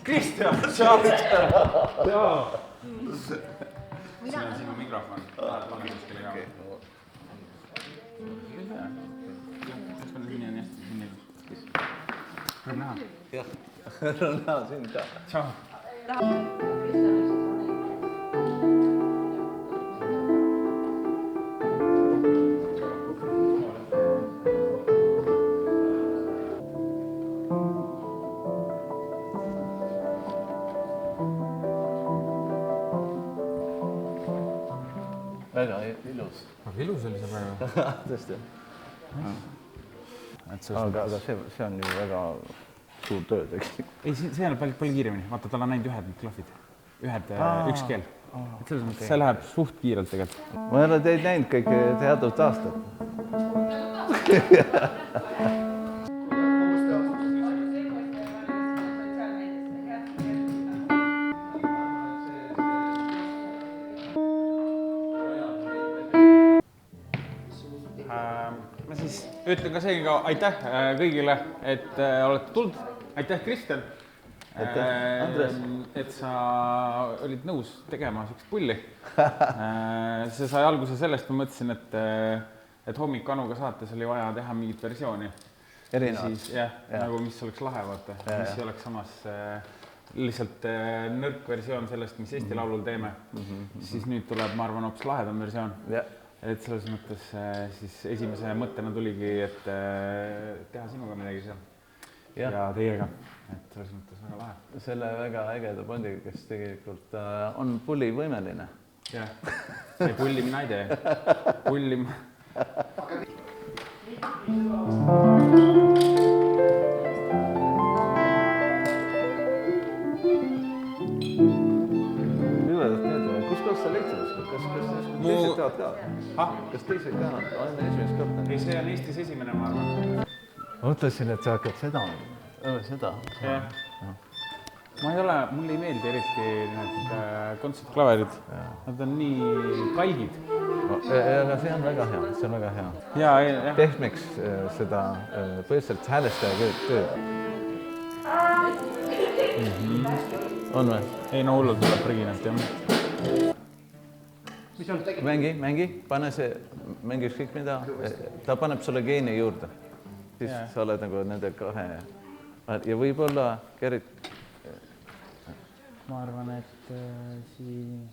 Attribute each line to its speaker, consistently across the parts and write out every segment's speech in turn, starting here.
Speaker 1: Kristjan, jaa. Siin on sinu mikrofon. Pane kuskile ka. Rõõm näha.
Speaker 2: Jah, rõõm näha sind ka.
Speaker 1: Tšau.
Speaker 2: Väga ilus.
Speaker 1: Aga ilus oli see päeva.
Speaker 2: Tõesti.
Speaker 1: Aga
Speaker 2: see on ju väga suur töö tegelikult.
Speaker 1: Ei, see on palju kiiremini. Vaata, tal on näinud ühed need klahvid. Üks keel. Selles mõttes see läheb suht kiirelt tegelikult.
Speaker 2: Ma ei ole teid näinud kõik teadvat aastat.
Speaker 1: Ma siis ütlen ka seega aitäh kõigile, et olete tulnud. Aitäh, Kristjan, et sa olid nõus tegema sellist pulli. See sai alguse sellest, ma mõtlesin, et hommik Anuga saates oli vaja teha mingit versiooni.
Speaker 2: Erinevad.
Speaker 1: Jah, nagu mis oleks lahe, vaata, mis ei oleks samas lihtsalt nõrk versioon sellest, mis Eesti Laulul teeme. Siis nüüd tuleb, ma arvan, hoopis lahedam versioon. Et selles mõttes siis esimese mõttena tuligi, et teha sinuga midagi seal ja teiega. Et selles mõttes väga lahe.
Speaker 2: Selle väga ägeda bandiga, kes tegelikult on pulli võimeline.
Speaker 1: Jah, ei pulli mina ei tee. Pulli ma...
Speaker 2: Kus sa leidsid? Kas teised teavad ka? Kas teised ka? On esimest korda?
Speaker 1: Ei, see on Eestis esimene, ma arvan.
Speaker 2: Mõtlesin, et sa hakkad seda.
Speaker 1: Ma ei ole, mulle ei meeldi eriti need kontsertklaverid. Nad on nii kalgid.
Speaker 2: Aga see on väga hea, see on väga hea. Tehmiks seda põhiliselt häälestaja tööd. On või?
Speaker 1: Ei, no hullult tuleb prõginalt, jah.
Speaker 2: Mängi, pane see, mängi ükskõik mida, ta paneb sulle geeni juurde. Siis sa oled nagu nende kahe ja võib-olla Gerrit.
Speaker 1: Ma arvan, et siin...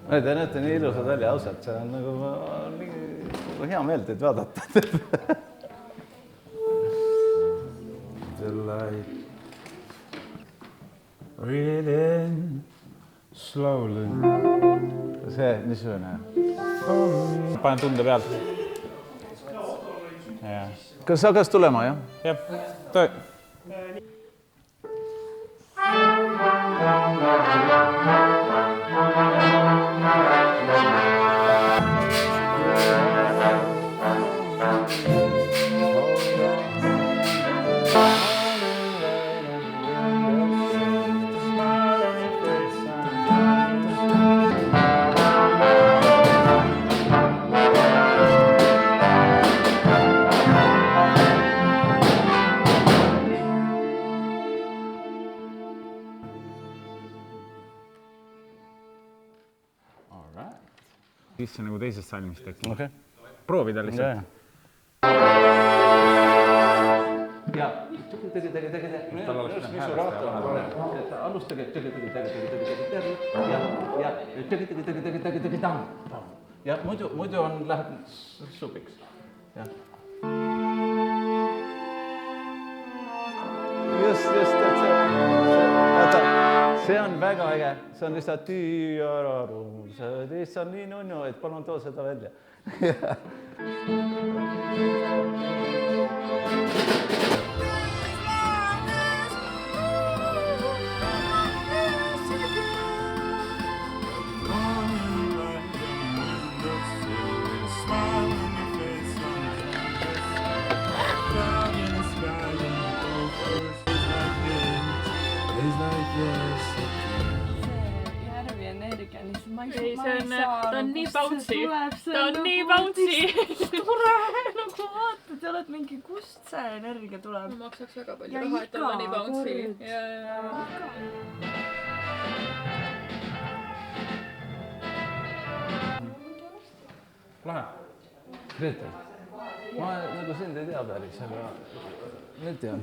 Speaker 2: Te näete nii ilusad välja ausalt, see on nagu hea meel teid vaadata.
Speaker 1: The light reading slowly.
Speaker 2: See, niisugune.
Speaker 1: Panen tunde pealt.
Speaker 2: Kas hakkas tulema, jah?
Speaker 1: Jah, toi. Siis on nagu teisest salmist äkki.
Speaker 2: Okay.
Speaker 1: Proovida lihtsalt.
Speaker 2: Ja, alustage. Ja muidu on läheb supiks. Just, see on väga äge, see on lihtsalt see on nii nunnu, et palun too seda välja.
Speaker 3: Ei, ta on nii bouncy. Ta on nii bouncy. Tore, nagu vaatad, te olete mingi, kust see energia tuleb?
Speaker 4: Ma maksaks väga palju raha, et olla nii bouncy.
Speaker 1: Lahe.
Speaker 2: Grete, ma nagu sind ei tea päris, aga nüüd tean.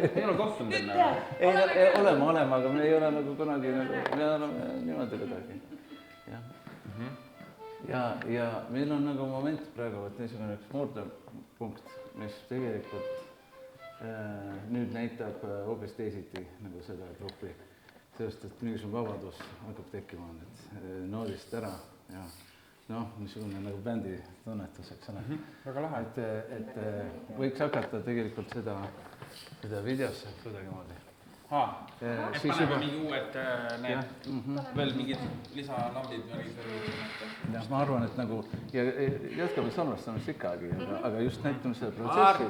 Speaker 1: Ei ole kohtunud enne?
Speaker 2: Ei, oleme, aga me ei ole nagu kunagi, me oleme niimoodi kuidagi. Ja meil on nagu moment praegu, et niisugune üks murdepunkt, mis tegelikult nüüd näitab hoopis teisiti nagu seda gruppi. Sellest, et mingisugune vabadus hakkab tekkima nüüd noodist ära ja niisugune nagu bändi tunnetus, eks ole.
Speaker 1: Väga lahe.
Speaker 2: Et võiks hakata tegelikult seda videosse kuidagimoodi.
Speaker 1: Siis paneme mingi uued veel mingid lisalambid.
Speaker 2: Ja ma arvan, et nagu jätkame salvestamist ikkagi, aga just näitame seda protsessi.